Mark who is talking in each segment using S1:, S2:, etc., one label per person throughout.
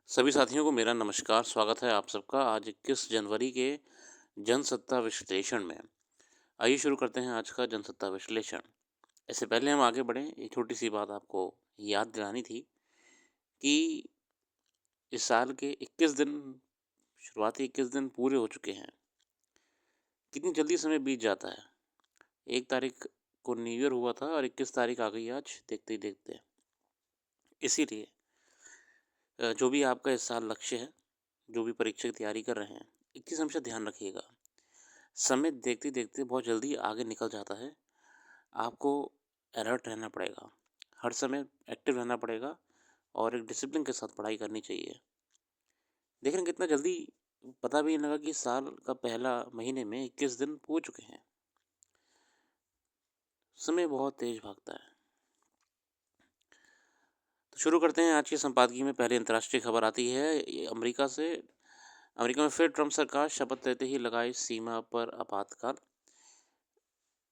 S1: सभी साथियों को मेरा नमस्कार, स्वागत है आप सबका आज 21 जनवरी के जनसत्ता विश्लेषण में। आइए शुरू करते हैं आज का जनसत्ता विश्लेषण। इससे पहले हम आगे बढ़ें, एक छोटी-सी बात आपको याद दिलानी थी कि इस साल के 21 दिन शुरुआती 21 दिन पूरे हो चुके हैं। कितनी जल्दी समय बीत जाता है। 1 तारीख को न्यू ईयर हुआ था और 21 तारीख आ गई आज देखते ही देखते। इसीलिए जो भी आपका इस साल लक्ष्य है, जो भी परीक्षा की तैयारी कर रहे हैं, एक चीज़ हमेशा ध्यान रखिएगा। समय देखते-देखते बहुत जल्दी आगे निकल जाता है। आपको अलर्ट रहना पड़ेगा। हर समय एक्टिव रहना पड़ेगा और एक डिसिप्लिन के साथ पढ़ाई करनी चाहिए। देख रहे हैं कितना जल्दी पता भी नहीं लगा कि साल का पहला महीने में 21 दिन हो चुके हैं। समय बहुत तेज़ भागता है। तो शुरू करते हैं आज की संपादकीय में पहली अंतर्राष्ट्रीय खबर आती है ये अमेरिका से। अमेरिका में फिर ट्रंप सरकार शपथ लेते ही लगाई सीमा पर आपातकाल।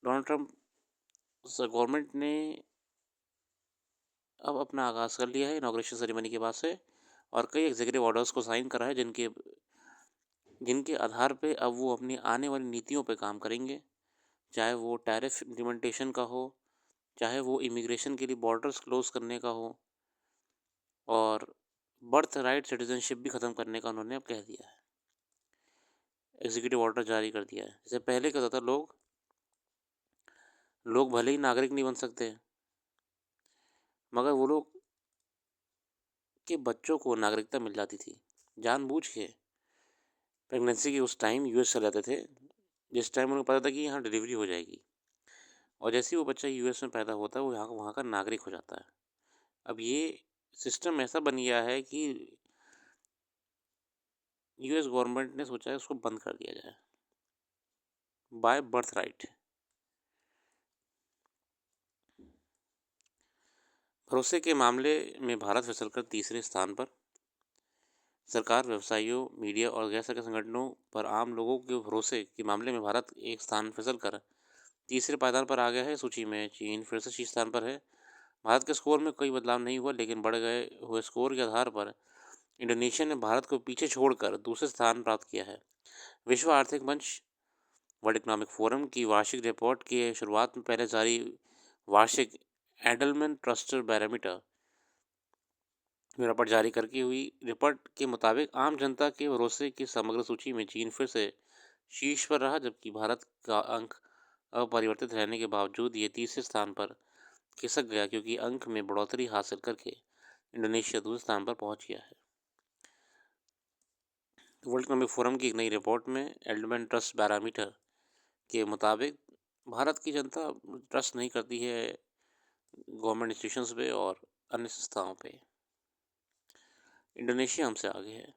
S1: डोनाल्ड ट्रंप गवर्नमेंट ने अब अपना आगाज़ कर लिया है इनॉग्रेशन सेरेमनी के बाद से और कई एग्जीक्यूटिव ऑर्डर्स को साइन करा है जिनके जिनके आधार पे अब वो अपनी आने वाली नीतियों पे काम करेंगे। चाहे वो टैरिफ इम्प्लीमेंटेशन का हो, चाहे वो इमिग्रेशन के लिए बॉर्डर्स क्लोज करने का हो और बर्थ राइट सिटीजनशिप भी ख़त्म करने का उन्होंने अब कह दिया है। एग्जीक्यूटिव ऑर्डर जारी कर दिया है। जैसे पहले क्या होता था, लोग भले ही नागरिक नहीं बन सकते मगर वो लोग के बच्चों को नागरिकता मिल जाती थी जानबूझ के। प्रेगनेंसी के उस टाइम यूएस चले जाते थे जिस टाइम उन्हें पता था कि यहाँ डिलीवरी हो जाएगी और जैसे ही वो बच्चा यूएस में पैदा होता है वो यहाँ वहाँ का नागरिक हो जाता है। अब ये सिस्टम ऐसा बन गया है कि यूएस गवर्नमेंट ने सोचा है उसको बंद कर दिया जाए बाय बर्थ राइट। भरोसे के मामले में भारत फिसलकर तीसरे स्थान पर। सरकार, व्यवसायियों, मीडिया और गैर सरकारी संगठनों पर आम लोगों के भरोसे के मामले में भारत एक स्थान फिसल कर तीसरे पायदान पर आ गया है। सूची में चीन फिर से शीर्ष स्थान पर है। भारत के स्कोर में कोई बदलाव नहीं हुआ लेकिन बढ़ गए हुए स्कोर के आधार पर इंडोनेशिया ने भारत को पीछे छोड़कर दूसरे स्थान प्राप्त किया है। विश्व आर्थिक मंच वर्ल्ड इकोनॉमिक फोरम की वार्षिक रिपोर्ट की शुरुआत में पहले जारी वार्षिक एडलमैन ट्रस्टर बैरोमीटर रिपोर्ट जारी करके हुई रिपोर्ट के मुताबिक आम जनता के भरोसे की समग्र सूची में चीन फिर से शीर्ष पर रहा जबकि भारत का अंक अपरिवर्तित रहने के बावजूद ये तीसरे स्थान पर खिसक गया क्योंकि अंक में बढ़ोतरी हासिल करके इंडोनेशिया दूसरे स्थान पर पहुंच गया है। वर्ल्ड इकोनॉमिक फोरम की एक नई रिपोर्ट में एडलमैन ट्रस्ट बैरोमीटर के मुताबिक भारत की जनता ट्रस्ट नहीं करती है गवर्नमेंट इंस्टीट्यूशंस पे और अन्य संस्थाओं पे। इंडोनेशिया हमसे आगे है।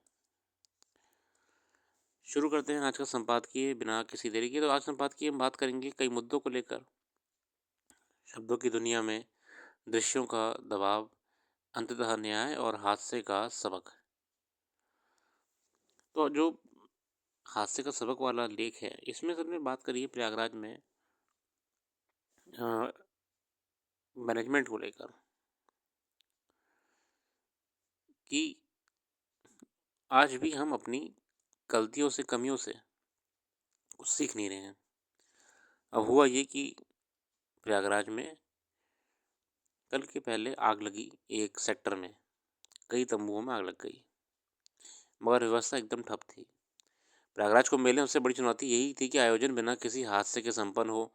S1: शुरू करते हैं आज का संपादकीय बिना किसी देरी के। तो आज संपादकीय हम बात करेंगे कई मुद्दों को लेकर। शब्दों की दुनिया में दृश्यों का दबाव, अंततः न्याय और हादसे का सबक। तो जो हादसे का सबक वाला लेख है इसमें सबने बात करी है प्रयागराज में मैनेजमेंट को लेकर कि आज भी हम अपनी गलतियों से, कमियों से कुछ सीख नहीं रहे हैं। अब हुआ ये कि प्रयागराज में कल के पहले आग लगी एक सेक्टर में, कई तंबुओं में आग लग गई मगर व्यवस्था एकदम ठप थी। प्रयागराज को मेले में सबसे बड़ी चुनौती यही थी कि आयोजन बिना किसी हादसे के संपन्न हो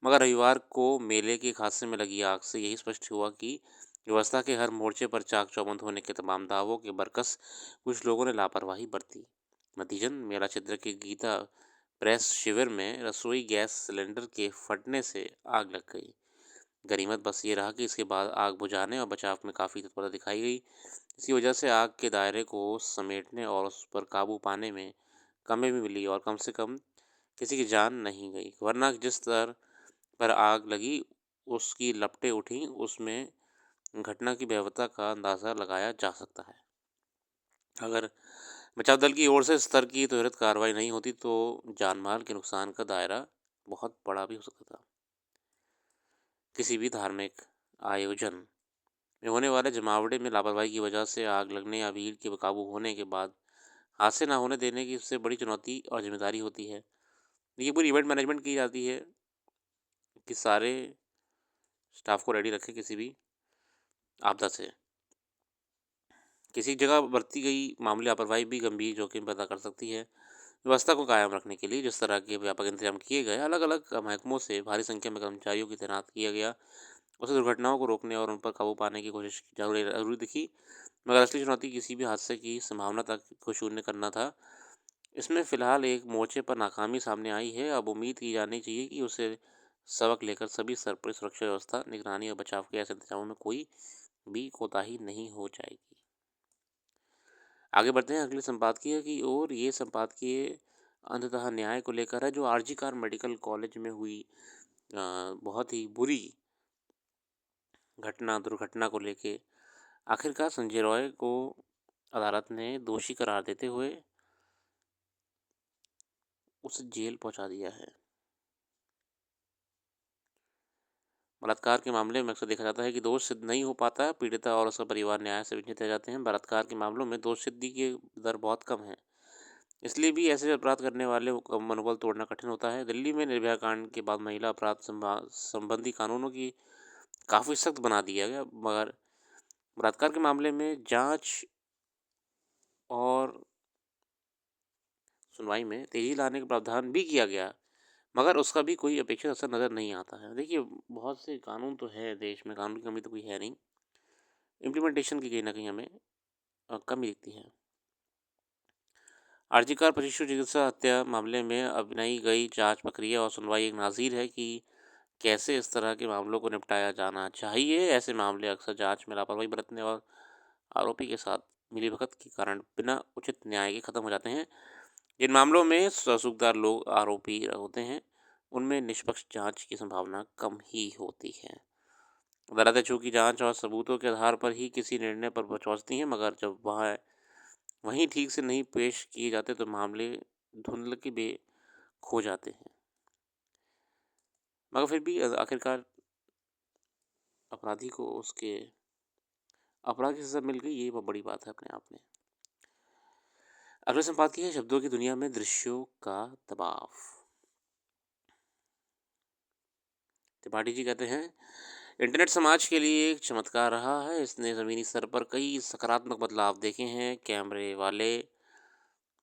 S1: मगर रविवार को मेले के एक हादसे में लगी आग से यही स्पष्ट हुआ कि व्यवस्था के हर मोर्चे पर चाक चौबंद होने के तमाम दावों के बरकस कुछ लोगों ने लापरवाही बरती। नतीजन मेला क्षेत्र के गीता प्रेस शिविर में रसोई गैस सिलेंडर के फटने से आग लग गई। गनीमत बस ये रहा कि इसके बाद आग बुझाने और बचाव में काफ़ी तत्परता दिखाई गई। इसी वजह से आग के दायरे को समेटने और उस पर काबू पाने में कामयाबी मिली और कम से कम किसी की जान नहीं गई। वरना जिस स्तर पर आग लगी उसकी लपटें उठी उसमें घटना की भयावहता का अंदाज़ा लगाया जा सकता है। अगर बचाव दल की ओर से स्तर की त्वरित कार्रवाई नहीं होती तो जान माल के नुकसान का दायरा बहुत बड़ा भी हो सकता था। किसी भी धार्मिक आयोजन में होने वाले जमावड़े में लापरवाही की वजह से आग लगने या भीड़ के बेकाबू होने के बाद हादसे ना होने देने की सबसे बड़ी चुनौती और जिम्मेदारी होती है। ये पूरी इवेंट मैनेजमेंट की जाती है कि सारे स्टाफ को रेडी रखें किसी भी आपदा से। किसी जगह बरती गई मामूली लापरवाही भी गंभीर जोखिम पैदा कर सकती है। व्यवस्था को कायम रखने के लिए जिस तरह के व्यापक इंतजाम किए गए, अलग अलग महकमों से भारी संख्या में कर्मचारियों की तैनात किया गया, उसे दुर्घटनाओं को रोकने और उन पर काबू पाने की कोशिश जरूरी दिखी। मगर असली चुनौती किसी भी हादसे की संभावना तक को शून्य करना था। इसमें फ़िलहाल एक मोर्चे पर नाकामी सामने आई है। अब उम्मीद की जानी चाहिए कि उसे सबक लेकर सभी स्तर पर सुरक्षा व्यवस्था, निगरानी और बचाव के ऐसे इंतजामों में कोई भी कोताही नहीं हो जाएगी। आगे बढ़ते हैं अगले संपादकीय की ओर। ये संपादकीय अंततः न्याय को लेकर है, जो आरजी कार मेडिकल कॉलेज में हुई बहुत ही बुरी दुर्घटना को लेके आखिरकार संजय रॉय को अदालत ने दोषी करार देते हुए उसे जेल पहुंचा दिया है। बलात्कार के मामले में अक्सर देखा जाता है कि दोष सिद्ध नहीं हो पाता, पीड़िता और उसका परिवार न्याय से वंचित रह जाते हैं। बलात्कार के मामलों में दोष सिद्धि की दर बहुत कम है, इसलिए भी ऐसे अपराध करने वाले का मनोबल तोड़ना कठिन होता है। दिल्ली में निर्भया कांड के बाद महिला अपराध संबंधी कानूनों की काफ़ी सख्त बना दिया गया, मगर बलात्कार के मामले में जांच और सुनवाई में तेजी लाने का प्रावधान भी किया गया, मगर उसका भी कोई अपेक्षित असर नज़र नहीं आता है। देखिए, बहुत से कानून तो है देश में, कानून की कमी तो कोई है नहीं, इम्प्लीमेंटेशन की कहीं ना कहीं हमें कमी दिखती है। आर्जिकर पशु चिकित्सा हत्या मामले में अपनाई गई जांच प्रक्रिया और सुनवाई एक नाज़ीर है कि कैसे इस तरह के मामलों को निपटाया जाना चाहिए। ऐसे मामले अक्सर जांच में लापरवाही बरतने और आरोपी के साथ मिलीभगत के कारण बिना उचित न्याय के खत्म हो जाते हैं। जिन मामलों में कसूरदार लोग आरोपी होते हैं, उनमें निष्पक्ष जांच की संभावना कम ही होती है। अदालतें चूंकि जांच और सबूतों के आधार पर ही किसी निर्णय पर पहुंचती हैं, मगर जब वहीं ठीक से नहीं पेश किए जाते तो मामले धुंधल के बे खो जाते हैं। मगर फिर भी आखिरकार अपराधी को उसके अपराध की सजा मिल गई, ये बहुत बड़ी बात है अपने आप में। अगले संपादकीय है शब्दों की दुनिया में दृश्यों का दबाव। त्रिपाठी जी कहते हैं, इंटरनेट समाज के लिए एक चमत्कार रहा है। इसने ज़मीनी स्तर पर कई सकारात्मक बदलाव देखे हैं। कैमरे वाले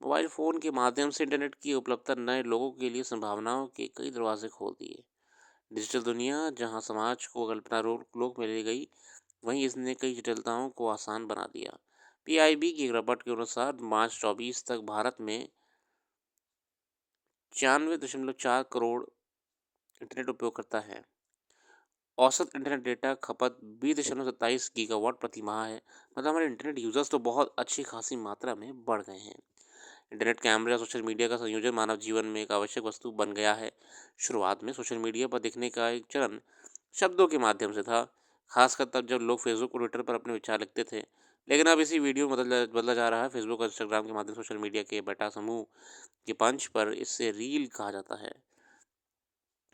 S1: मोबाइल फ़ोन के माध्यम से इंटरनेट की उपलब्धता नए लोगों के लिए संभावनाओं के कई दरवाजे खोल दिए। डिजिटल दुनिया जहां समाज को कल्पना रोक मिल गई, वहीं इसने कई जटिलताओं को आसान बना दिया। पीआईबी की एक रिपोर्ट के अनुसार मार्च 24 तक भारत में 96.4 करोड़ इंटरनेट उपयोगकर्ता है। औसत इंटरनेट डेटा खपत 20.27 गीगावाट प्रति माह है। मतलब हमारे इंटरनेट यूज़र्स तो बहुत अच्छी खासी मात्रा में बढ़ गए हैं। इंटरनेट, कैमरे और सोशल मीडिया का संयोजन मानव जीवन में एक आवश्यक वस्तु बन गया है। शुरुआत में सोशल मीडिया पर दिखने का एक चलन शब्दों के माध्यम से था, खासकर तब जब लोग फेसबुक और ट्विटर पर अपने विचार लिखते थे। लेकिन अब इसी वीडियो में बदला जा रहा है। फेसबुक और इंस्टाग्राम के माध्यम से सोशल मीडिया के बेटा समूह के पंच पर इससे रील कहा जाता है।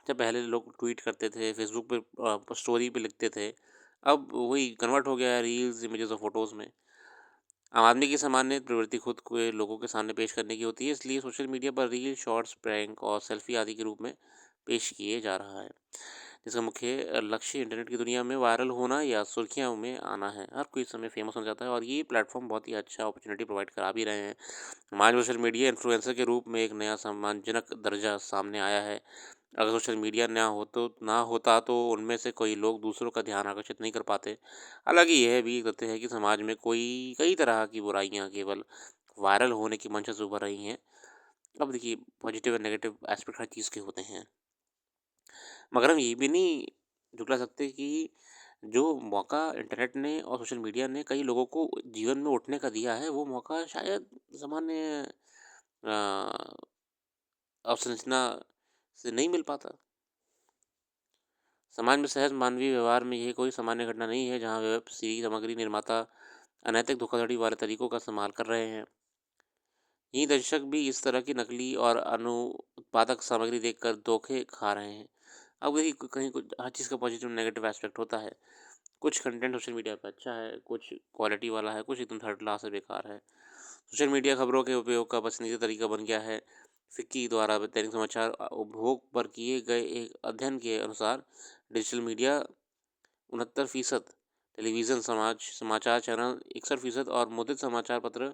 S1: जब पहले लोग ट्वीट करते थे, फेसबुक पे स्टोरी पे लिखते थे, अब वही कन्वर्ट हो गया है रील्स, इमेजेस और फोटोज़ में। आम आदमी की सामान्य प्रवृत्ति खुद को लोगों के सामने पेश करने की होती है, इसलिए सोशल मीडिया पर रील, शॉर्ट्स, प्रैंक और सेल्फी आदि के रूप में पेश किए जा रहा है, जिसका मुख्य लक्ष्य इंटरनेट की दुनिया में वायरल होना या सुर्खियों में आना है। हर कोई इस समय फेमस हो जाता है और ये प्लेटफॉर्म बहुत ही अच्छा अपॉर्चुनिटी प्रोवाइड करा भी रहे हैं। हमारे सोशल मीडिया इन्फ्लुएंसर के रूप में एक नया सम्मानजनक दर्जा सामने आया है। अगर सोशल मीडिया ना होता तो उनमें से कोई लोग दूसरों का ध्यान आकर्षित नहीं कर पाते। हालांकि यह भी तथ्य है कि समाज में कई तरह की बुराइयां केवल वायरल होने की मंशा से उभर रही हैं। अब देखिए, पॉजिटिव और नेगेटिव एस्पेक्ट हर चीज़ के होते हैं, मगर हम ये भी नहीं झुकला सकते कि जो मौका इंटरनेट ने और सोशल मीडिया ने कई लोगों को जीवन में उठने का दिया है, वो मौका शायद सामान्य अवसंरचना से नहीं मिल पाता। समाज में सहज मानवीय व्यवहार में यह कोई सामान्य घटना नहीं है, जहां वेब सीरीज सामग्री निर्माता अनैतिक धोखाधड़ी वाले तरीकों का इस्तेमाल कर रहे हैं। यही दर्शक भी इस तरह की नकली और अनुत्पादक सामग्री देखकर धोखे खा रहे हैं। अब देखिए, कहीं कुछ हर चीज़ का पॉजिटिव नेगेटिव एस्पेक्ट होता है। कुछ कंटेंट सोशल मीडिया पे अच्छा है, कुछ क्वालिटी वाला है, कुछ एकदम थर्ड क्लास है, बेकार है। सोशल मीडिया खबरों के उपयोग का पसंदीदा तरीका बन गया है। फिक्की द्वारा दैनिक समाचार उपभोग पर किए गए एक अध्ययन के अनुसार डिजिटल मीडिया 69%, टेलीविज़न समाचार चैनल 61% और मुद्रित समाचार पत्र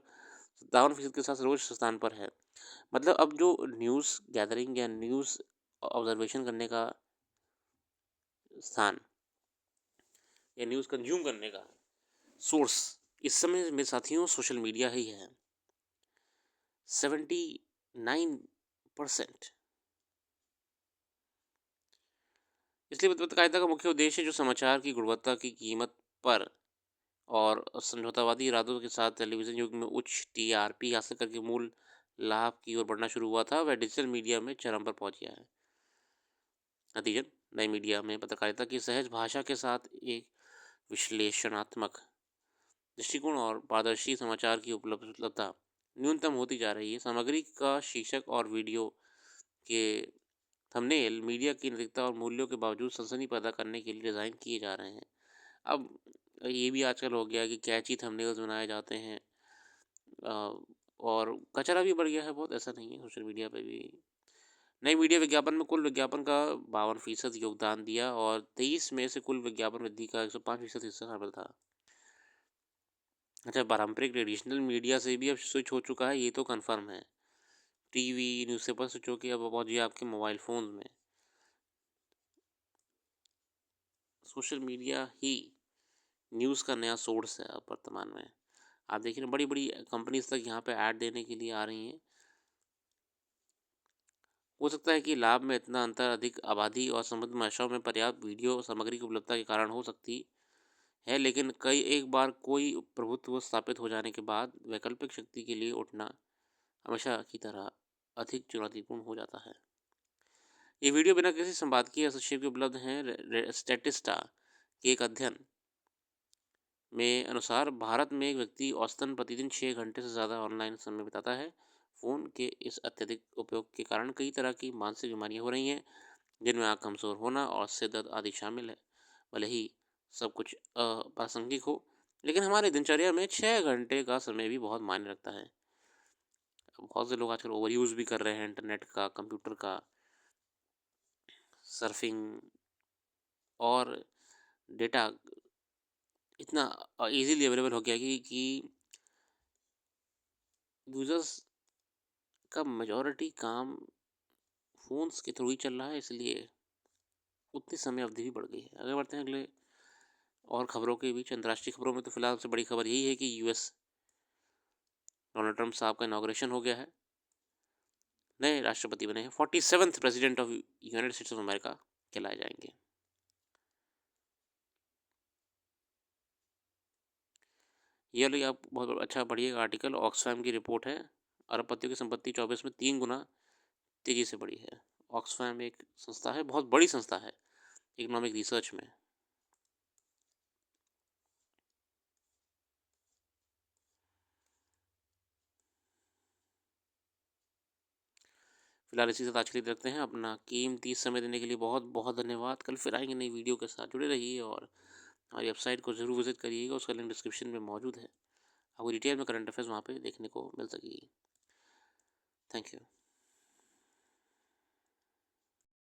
S1: 57% के साथ सर्वोच्च स्थान पर है। मतलब अब जो न्यूज़ गैदरिंग या न्यूज़ ऑब्जर्वेशन करने का स्थान या न्यूज़ कंज्यूम करने का सोर्स इस समय मेरे साथियों सोशल मीडिया ही है। 79%। इसलिए पत्रकारिता का मुख्य उद्देश्य जो समाचार की गुणवत्ता की कीमत पर और समझौतावादी इरादों के साथ टेलीविज़न युग में उच्च टीआरपी हासिल करके मूल लाभ की ओर बढ़ना शुरू हुआ था, वह डिजिटल मीडिया में चरम पर पहुंच गया है। नतीजन नई मीडिया में पत्रकारिता की सहज भाषा के साथ एक विश्लेषणात्मक दृष्टिकोण और पारदर्शी समाचार की उपलब्धता न्यूनतम होती जा रही है। सामग्री का शीर्षक और वीडियो के थंबनेल मीडिया की नैतिकता और मूल्यों के बावजूद सनसनी पैदा करने के लिए डिज़ाइन किए जा रहे हैं। अब ये भी आजकल हो गया है कि कैची थंबनेल्स बनाए जाते हैं और कचरा भी बढ़ गया है बहुत, ऐसा नहीं है। सोशल मीडिया पे भी नई मीडिया विज्ञापन में कुल विज्ञापन का 52% योगदान दिया और 23 में से कुल विज्ञापन वृद्धि का 105% हिस्सा शामिल था। अच्छा, पारंपरिक ट्रेडिशनल मीडिया से भी अब स्विच हो चुका है, ये तो कन्फर्म है। टीवी न्यूज़पेपर स्विच होकर अब पहुंच गया आपके मोबाइल फ़ोन में। सोशल मीडिया ही न्यूज़ का नया सोर्स है अब वर्तमान में। आप देखिए ना, बड़ी बड़ी कंपनीज तक यहाँ पे ऐड देने के लिए आ रही हैं। हो सकता है कि लाभ में इतना अंतर अधिक आबादी और समृद्ध भाषाओं में पर्याप्त वीडियो सामग्री की उपलब्धता के कारण हो सकती है, लेकिन कई एक बार कोई प्रभुत्व स्थापित हो जाने के बाद वैकल्पिक शक्ति के लिए उठना हमेशा की तरह अधिक चुनौतीपूर्ण हो जाता है। ये वीडियो बिना किसी संपादकीय हस्तक्षेप के उपलब्ध हैं। स्टैटिस्टा के एक अध्ययन में अनुसार भारत में एक व्यक्ति औसतन प्रतिदिन 6 घंटे से ज़्यादा ऑनलाइन समय बिताता है। फ़ोन के इस अत्यधिक उपयोग के कारण कई तरह की मानसिक बीमारियां हो रही हैं, जिनमें आँख कमज़ोर होना और सिर दर्द आदि शामिल है। भले ही सब कुछ अप्रासंगिक हो, लेकिन हमारी दिनचर्या में 6 घंटे का समय भी बहुत मायने रखता है। बहुत से लोग आजकल ओवर यूज़ भी कर रहे हैं इंटरनेट का, कंप्यूटर का, सर्फिंग और डेटा इतना ईज़िली अवेलेबल हो गया कि यूज़र्स का मेजॉरिटी काम फ़ोन्स के थ्रू ही चल रहा है, इसलिए उतनी समय अवधि भी बढ़ गई है। आगे बढ़ते हैं अगले और खबरों के बीच। अंतर्राष्ट्रीय खबरों में तो फिलहाल सबसे बड़ी खबर यही है कि यूएस डोनाल्ड ट्रंप साहब का इनॉग्रेशन हो गया है, नए राष्ट्रपति बने हैं। 47th president of United states of America कहलाए जाएंगे। ये वाली आप बहुत अच्छा पढ़िएगा आर्टिकल, ऑक्सफैम की रिपोर्ट है। अरबपतियों की संपत्ति 24 में 3 गुना तेजी से बढ़ी है। ऑक्सफैम एक संस्था है, बहुत बड़ी संस्था है इकोनॉमिक रिसर्च में। फिलहाल इसी साथ आज के लिए रखते हैं। अपना कीमती समय देने के लिए बहुत बहुत धन्यवाद। कल फिर आएंगे नई वीडियो के साथ, जुड़े रहिए और हमारी वेबसाइट को ज़रूर विजिट करिएगा, उसका लिंक डिस्क्रिप्शन में मौजूद है। आपको डिटेल में करंट अफेयर्स वहाँ पे देखने को मिल सकेगी। Thank you.